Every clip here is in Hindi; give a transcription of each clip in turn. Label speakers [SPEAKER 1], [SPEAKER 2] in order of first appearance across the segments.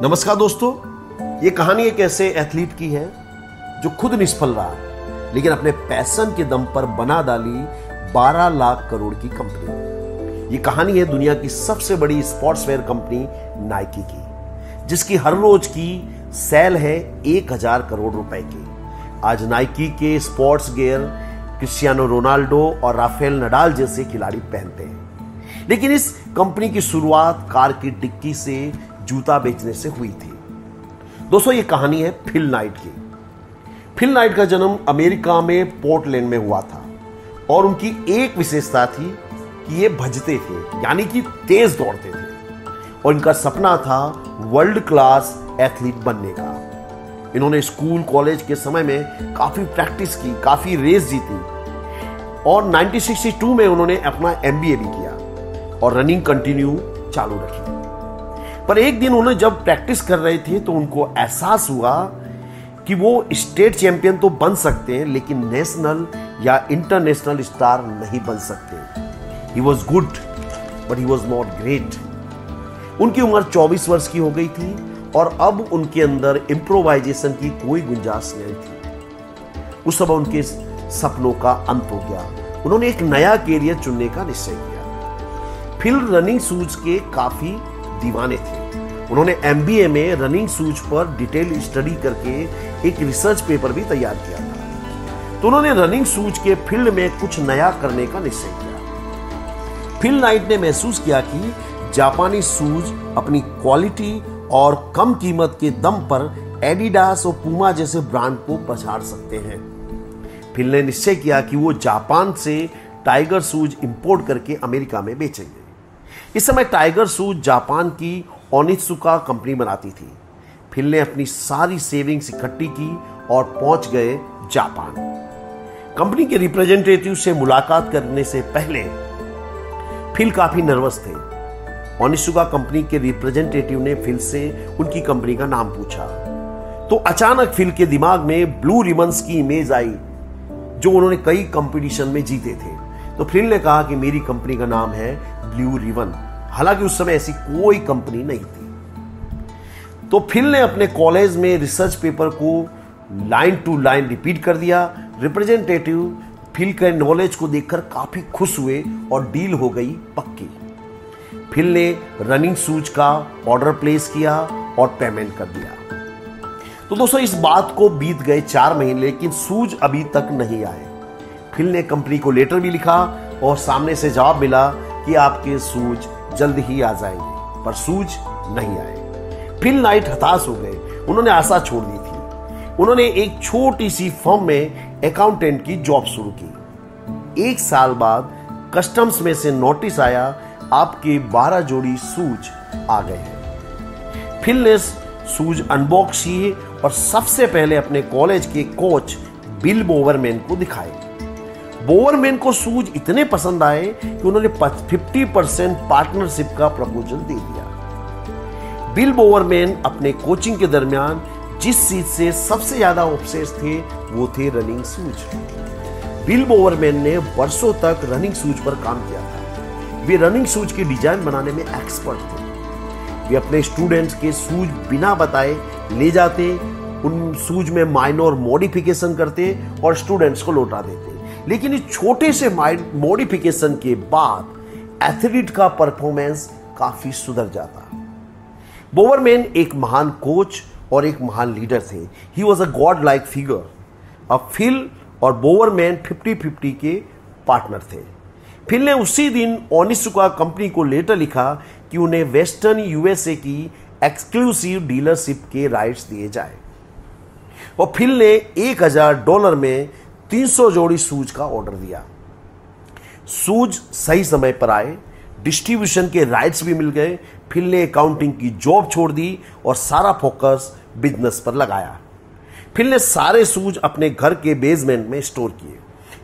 [SPEAKER 1] नमस्कार दोस्तों, ये कहानी एक ऐसे एथलीट की है जो खुद निष्फल रहा लेकिन अपने पैशन के दम पर बना डाली 12 लाख करोड़ की कंपनी। ये कहानी है दुनिया की सबसे बड़ी स्पोर्ट्सवेयर कंपनी नाइकी की, जिसकी हर रोज की सेल है 1000 करोड़ रुपए की। आज नाइकी के स्पोर्ट्स गियर क्रिस्टियानो रोनाल्डो और राफेल नडाल जैसे खिलाड़ी पहनते हैं, लेकिन इस कंपनी की शुरुआत कार की डिक्की से जूता बेचने से हुई थी। दोस्तों, ये कहानी है फिल नाइट की। फिल नाइट का जन्म अमेरिका में पोर्टलैंड में हुआ था और उनकी एक विशेषता थी कि ये भजते थे, यानी कि तेज दौड़ते थे, और इनका सपना था वर्ल्ड क्लास एथलीट बनने का। इन्होंने स्कूल कॉलेज के समय में काफी प्रैक्टिस की, काफी रेस जीती और 1962 में उन्होंने अपना MBA भी किया और रनिंग कंटिन्यू चालू रखी। पर एक दिन उन्होंने जब प्रैक्टिस कर रहे थे तो उनको एहसास हुआ कि वो स्टेट चैंपियन तो बन सकते हैं लेकिन नेशनल या इंटरनेशनल स्टार नहीं बन सकते। He was good but he was not great. उनकी उम्र 24 वर्ष की हो गई थी और अब उनके अंदर इम्प्रोवाइजेशन की कोई गुंजाइश नहीं थी। उस समय उनके सपनों का अंत हो गया। उन्होंने एक नया कैरियर चुनने का निश्चय किया। फिल रनिंग शूज के काफी दीवाने थे। उन्होंने MBA में रनिंग शूज पर डिटेल स्टडी करके एक रिसर्च पेपर भी तैयार किया था। तो उन्होंने रनिंग शूज के फील्ड में कुछ नया करने का निश्चय किया। फिल नाइट ने महसूस किया कि जापानी शूज अपनी क्वालिटी और कम कीमत के दम पर एडिडास और पूमा जैसे ब्रांड को पछाड़ सकते हैं। फिल ने निश्चय किया कि वो जापान से टाइगर शूज इंपोर्ट करके अमेरिका में बेचेंगे। इस समय टाइगर शूज जापान की ओनित्सुका कंपनी बनाती थी। फिल ने अपनी सारी सेविंग्स इकट्ठी की और पहुंच गए जापान। कंपनी के रिप्रेजेंटेटिव से मुलाकात करने से पहले फिल काफी नर्वस थे। ओनित्सुका कंपनी के रिप्रेजेंटेटिव ने फिल से उनकी कंपनी का नाम पूछा तो अचानक फिल के दिमाग में ब्लू रिबन्स की इमेज आई जो उन्होंने कई कंपटीशन में जीते थे। तो फिल ने कहा कि मेरी कंपनी का नाम है ब्लू रिबन। हालांकि उस समय ऐसी कोई कंपनी नहीं थी। तो फिल ने अपने कॉलेज में रिसर्च पेपर को लाइन टू लाइन रिपीट कर दिया। रिप्रेजेंटेटिव फिल के नॉलेज को देखकर काफी खुश हुए और डील हो गई पक्की। फिल ने रनिंग शूज का ऑर्डर प्लेस किया और पेमेंट कर दिया। तो दोस्तों, इस बात को बीत गए 4 महीने लेकिन शूज अभी तक नहीं आए। फिल ने कंपनी को लेटर भी लिखा और सामने से जवाब मिला कि आपके शूज जल्द ही आ जाएंगे, पर शूज नहीं आए। फिल नाइट हताश हो गए। उन्होंने आशा छोड़ दी थी। उन्होंने एक छोटी सी फर्म में अकाउंटेंट की जॉब शुरू की। 1 साल बाद कस्टम्स में से नोटिस आया, आपके 12 जोड़ी शूज आ गए हैं। फिल ने शूज अनबॉक्स किए और सबसे पहले अपने कॉलेज के कोच बिल बोवरमैन को दिखाए। बोवरमैन को शूज इतने पसंद आए कि उन्होंने 50% पार्टनरशिप का प्रपोजल दे दिया। बिल बोवरमैन अपने कोचिंग के दरमियान जिस चीज से सबसे ज्यादा ऑब्सेस थे वो थे रनिंग शूज। बिल बोवरमैन ने वर्षों तक रनिंग शूज पर काम किया था। वे रनिंग शूज के डिजाइन बनाने में एक्सपर्ट थे। वे अपने स्टूडेंट्स के शूज बिना बताए ले जाते, उन शूज में माइनर मॉडिफिकेशन करते और स्टूडेंट्स को लौटा देते। लेकिन इस छोटे से मॉडिफिकेशन के बाद एथलीट का परफॉर्मेंस काफी सुधर जाता। बोवरमैन एक महान कोच और एक महान लीडर थे। He was a God like figure. अब फिल और बोवरमैन 50-50 के पार्टनर थे। फिल ने उसी दिन ओनित्सुका कंपनी को लेटर लिखा कि उन्हें वेस्टर्न USA की एक्सक्लूसिव डीलरशिप के राइट्स दिए जाए और फिल ने $1000 में 300 जोड़ी शूज का ऑर्डर दिया। शूज सही समय पर आए, डिस्ट्रीब्यूशन के राइट्स भी मिल गए। फिल ने अकाउंटिंग की जॉब छोड़ दी और सारा फोकस बिजनेस पर लगाया। फिल ने सारे शूज अपने घर के बेसमेंट में स्टोर किए।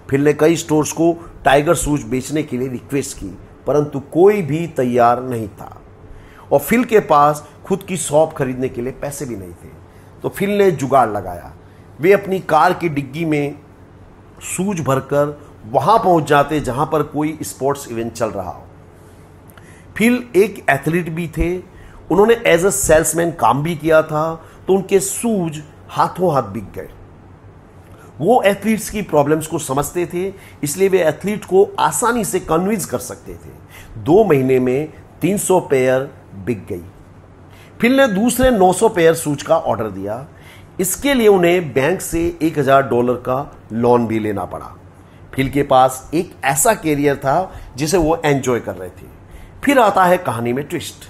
[SPEAKER 1] फिल ने कई स्टोर्स को टाइगर शूज बेचने के लिए रिक्वेस्ट की, परंतु कोई भी तैयार नहीं था और फिल के पास खुद की शॉप खरीदने के लिए पैसे भी नहीं थे। तो फिल ने जुगाड़ लगाया। वे अपनी कार की डिग्गी में शूज भरकर वहां पहुंच जाते जहां पर कोई स्पोर्ट्स इवेंट चल रहा हो। फिल एक एथलीट भी थे उन्होंने एज अ सेल्समैन काम भी किया था, तो उनके शूज हाथों हाथ बिक गए। वो एथलीट्स की प्रॉब्लम्स को समझते थे, इसलिए वे एथलीट को आसानी से कन्विंस कर सकते थे। 2 महीने में 300 पेयर बिक गई। फिल ने दूसरे 900 पेयर शूज का ऑर्डर दिया। इसके लिए उन्हें बैंक से $1000 का लोन भी लेना पड़ा। फिल के पास एक ऐसा कैरियर था जिसे वो एंजॉय कर रहे थे। फिर आता है कहानी में ट्विस्ट।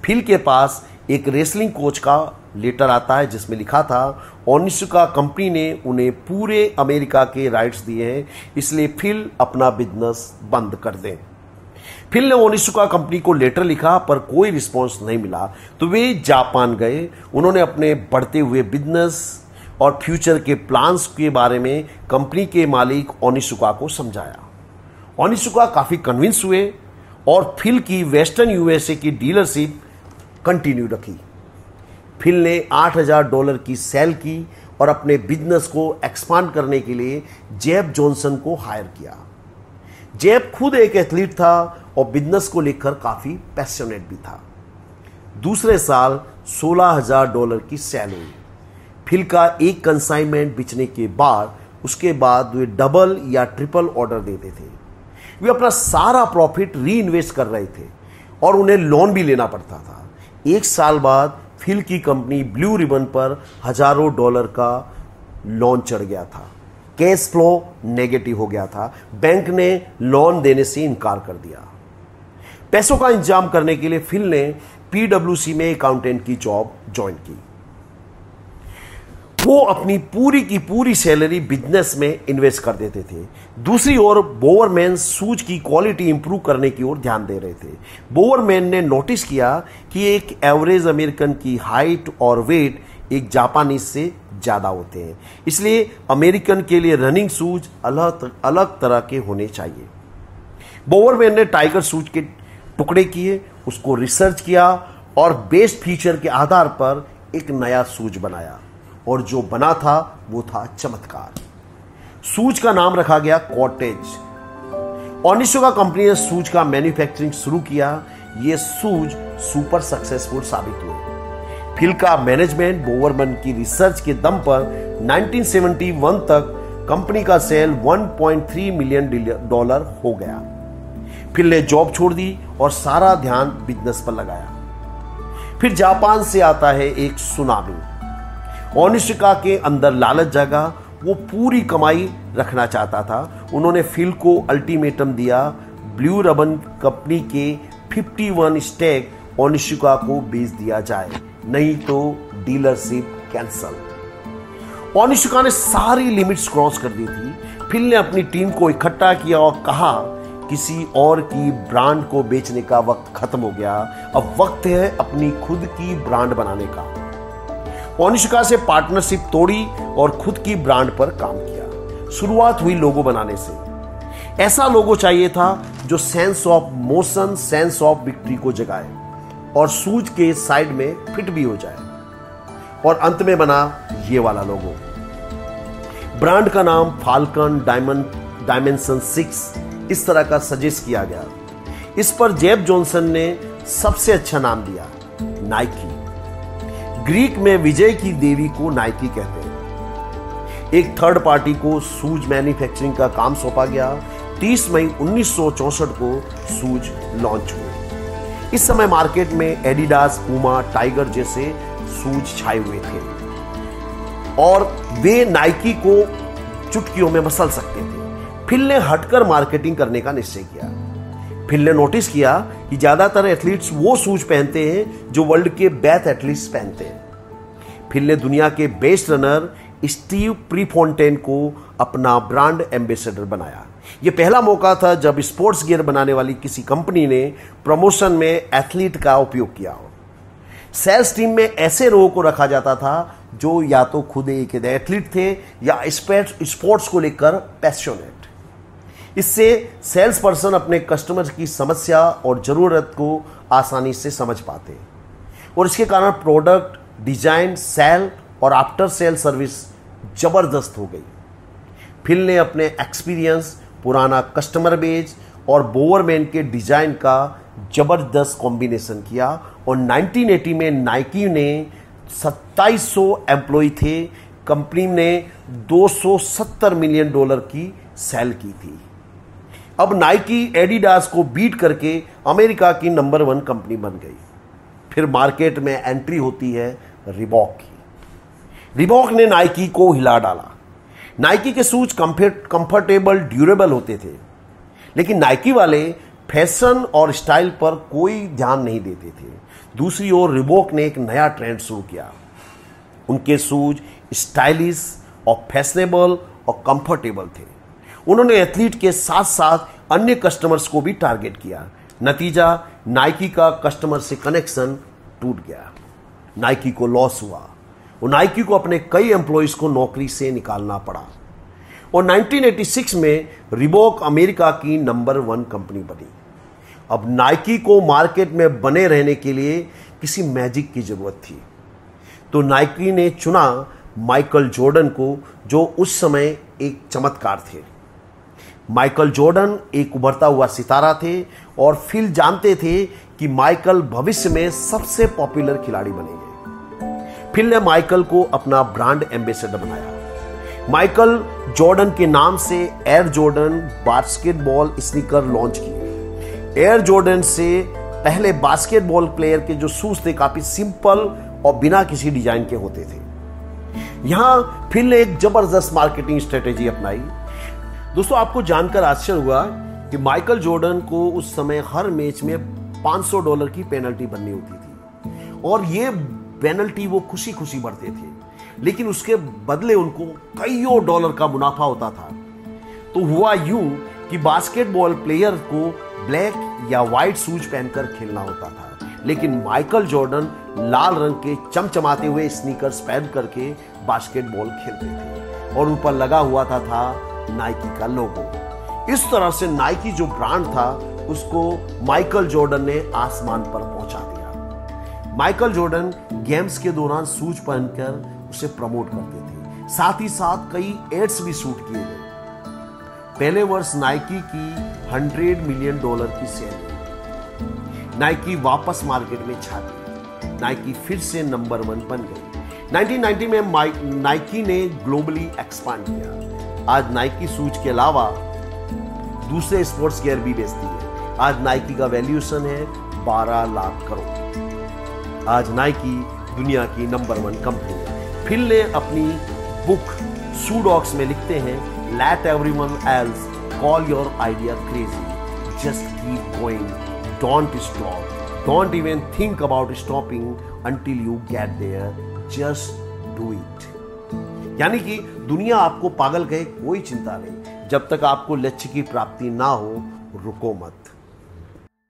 [SPEAKER 1] फिल के पास एक रेसलिंग कोच का लेटर आता है जिसमें लिखा था ओनिशुका कंपनी ने उन्हें पूरे अमेरिका के राइट्स दिए हैं, इसलिए फिल अपना बिजनेस बंद कर दें। फिल ने ओनिशुका कंपनी को लेटर लिखा पर कोई रिस्पॉन्स नहीं मिला, तो वे जापान गए। उन्होंने अपने बढ़ते हुए बिजनेस और फ्यूचर के प्लान्स के बारे में कंपनी के मालिक ओनिशुका को समझाया। ओनिशुका काफी कन्विंस हुए और फिल की वेस्टर्न यूएसए की डीलरशिप कंटिन्यू रखी। फिल ने $8000 की सेल की और अपने बिजनेस को एक्सपांड करने के लिए जेब जॉनसन को हायर किया। जेब खुद एक एथलीट था और बिजनेस को लेकर काफी पैशनेट भी था। दूसरे साल $16000 की सेल हुई। फिल का एक कंसाइनमेंट बिचने के बाद उसके बाद वे डबल या ट्रिपल ऑर्डर देते थे। वे अपना सारा प्रॉफिट री इन्वेस्ट कर रहे थे और उन्हें लोन भी लेना पड़ता था। 1 साल बाद फिल की कंपनी ब्लू रिबन पर हजारों डॉलर का लोन चढ़ गया था। कैश फ्लो नेगेटिव हो गया था। बैंक ने लोन देने से इनकार कर दिया। पैसों का इंतजाम करने के लिए फिल ने पीडब्ल्यूसी में अकाउंटेंट की जॉब ज्वाइन की। वो अपनी पूरी की पूरी सैलरी बिजनेस में इन्वेस्ट कर देते थे। दूसरी ओर बोवरमैन शूज की क्वालिटी इंप्रूव करने की ओर ध्यान दे रहे थे। बोवरमैन ने नोटिस किया कि एक एवरेज अमेरिकन की हाइट और वेट एक जापानीज से ज्यादा होते हैं, इसलिए अमेरिकन के लिए रनिंग शूज अलग अलग तरह के होने चाहिए। बोवरमैन ने टाइगर शूज के टुकड़े किए, उसको रिसर्च किया और बेस्ट फीचर के आधार पर एक नया शूज बनाया, और जो बना था वो था चमत्कार। शूज का नाम रखा गया कॉटेज। ओनिशुका कंपनी ने शूज का मैन्युफैक्चरिंग शुरू किया। ये शूज सुपर सक्सेसफुल साबित हुए। फिल का मैनेजमेंट बोवरमैन की रिसर्च के दम पर 1971 तक कंपनी का सेल $1.3 मिलियन हो गया। फिल ने जॉब छोड़ दी और सारा ध्यान बिजनेस पर लगाया। फिर जापान से आता है एक सुनामी। ओनिशुका के अंदर लालच जागा, वो पूरी कमाई रखना चाहता था। उन्होंने फिल को अल्टीमेटम दिया, ब्लू रिबन कंपनी के 51 स्टेक ओनिशुका को बेच दिया जाए, नहीं तो डीलरशिप कैंसल। ओनिशुका ने सारी लिमिट्स क्रॉस कर दी थी। फिल ने अपनी टीम को इकट्ठा किया और कहा किसी और की ब्रांड को बेचने का वक्त खत्म हो गया, अब वक्त है अपनी खुद की ब्रांड बनाने का। ओनिशुका से पार्टनरशिप तोड़ी और खुद की ब्रांड पर काम किया। शुरुआत हुई लोगो बनाने से। ऐसा लोगो चाहिए था जो sense of motion, sense of victory को जगाए और शूज के साइड में फिट भी हो जाए। और अंत में बना ये वाला लोगो। ब्रांड का नाम फाल्कन डायमेंशन 6 इस तरह का सजेस्ट किया गया। इस पर जेब जॉनसन ने सबसे अच्छा नाम दिया, नाइकी। ग्रीक में विजय की देवी को नाइकी कहते हैं। एक थर्ड पार्टी को शूज मैन्युफैक्चरिंग का काम सौंपा गया। 30 मई 1964 को शूज लॉन्च हुए। इस समय मार्केट में एडिडास, पूमा, टाइगर जैसे शूज छाए हुए थे और वे नाइकी को चुटकियों में मसल सकते थे। फिल ने हटकर मार्केटिंग करने का निश्चय किया। फिल ने नोटिस किया कि ज्यादातर एथलीट्स वो शूज पहनते हैं जो वर्ल्ड के बेस्ट एथलीट्स पहनते हैं। फिल ने दुनिया के बेस्ट रनर स्टीव प्रीफोंटेन को अपना ब्रांड एम्बेसडर बनाया। यह पहला मौका था जब स्पोर्ट्स गियर बनाने वाली किसी कंपनी ने प्रमोशन में एथलीट का उपयोग किया हो। सेल्स टीम में ऐसे लोगों को रखा जाता था जो या तो खुद एक एथलीट थे या स्पोर्ट्स को लेकर पैशनेट। इससे सेल्स पर्सन अपने कस्टमर की समस्या और जरूरत को आसानी से समझ पाते और इसके कारण प्रोडक्ट डिजाइन, सेल और आफ्टर सेल सर्विस जबरदस्त हो गई। फिल ने अपने एक्सपीरियंस, पुराना कस्टमर बेस और बोवरमैन के डिजाइन का जबरदस्त कॉम्बिनेशन किया और 1980 में नाइकी ने 2700 एम्प्लॉय थे, कंपनी ने $270 मिलियन की सेल की थी। अब नाइकी एडिडास को बीट करके अमेरिका की नंबर 1 कंपनी बन गई। फिर मार्केट में एंट्री होती है रिबॉक की। रिबॉक ने नाइकी को हिला डाला। नाइकी के शूज कंफर्टेबल, ड्यूरेबल होते थे, लेकिन नाइकी वाले फैशन और स्टाइल पर कोई ध्यान नहीं देते थे। दूसरी ओर रिबॉक ने एक नया ट्रेंड शुरू किया। उनके शूज स्टाइलिश और फैशनेबल और कंफर्टेबल थे। उन्होंने एथलीट के साथ साथ अन्य कस्टमर्स को भी टारगेट किया। नतीजा, नाइकी का कस्टमर से कनेक्शन टूट गया। नाइकी को लॉस हुआ और नाइकी को अपने कई एम्प्लॉइज को नौकरी से निकालना पड़ा और 1986 में रिबॉक अमेरिका की नंबर 1 कंपनी बनी। अब नाइकी को मार्केट में बने रहने के लिए किसी मैजिक की जरूरत थी, तो नाइकी ने चुना माइकल जॉर्डन को, जो उस समय एक चमत्कार थे। माइकल जॉर्डन एक उभरता हुआ सितारा थे और फिल जानते थे कि माइकल भविष्य में सबसे पॉपुलर खिलाड़ी बनेंगे। फिल ने माइकल को अपना ब्रांड एम्बेसडर बनाया। माइकल जॉर्डन के नाम से air Jordan basketball sneaker launch किए। एयर जॉर्डन से पहले बास्केटबॉल प्लेयर के जो शूज थे काफी सिंपल और बिना किसी डिजाइन के होते थे। यहां फिल ने एक जबरदस्त मार्केटिंग स्ट्रेटेजी अपनाई। दोस्तों, आपको जानकर आश्चर्य हुआ कि माइकल जॉर्डन को उस समय हर मैच में $500 की पेनल्टी भरनी होती थी और ये पेनल्टी वो खुशी खुशी भरते थे, लेकिन उसके बदले उनको कईयों डॉलर का मुनाफा होता था। तो हुआ यूं कि बास्केटबॉल प्लेयर को ब्लैक या व्हाइट शूज पहनकर खेलना होता था, लेकिन माइकल जॉर्डन लाल रंग के चमचमाते हुए स्नीकर्स पहन करके बास्केटबॉल खेलते थे और ऊपर लगा हुआ था नाइकी का लोगो। इस तरह से नाइकी जो ब्रांड था उसको माइकल जॉर्डन ने आसमान पर पहुंचा दिया। माइकल जॉर्डन गेम्स के दौरान शूज पहनकर उसे प्रमोट करते थे, साथ ही साथ कई एड्स भी शूट किए गए। पहले वर्ष नाइकी की $100 मिलियन की सेल हुई। नाइकी वापस मार्केट में छा गई। नाइकी फिर से नंबर 1 बन गई। 1990 में नाइकी ने ग्लोबली एक्सपांड किया। आज नाइकी शूज के अलावा दूसरे स्पोर्ट्स गियर भी बेचती है। आज नाइकी का वैल्यूएशन है 12 लाख करोड़। आज नाइकी दुनिया की नंबर 1 कंपनी है। फिल ने अपनी बुक शू डॉग्स में लिखते हैं, let everyone else call your idea crazy, just keep going, don't stop, don't even think about stopping until you get there, just do it. यानी कि दुनिया आपको पागल कहे कोई चिंता नहीं, जब तक आपको लक्ष्य की प्राप्ति ना हो रुको मत।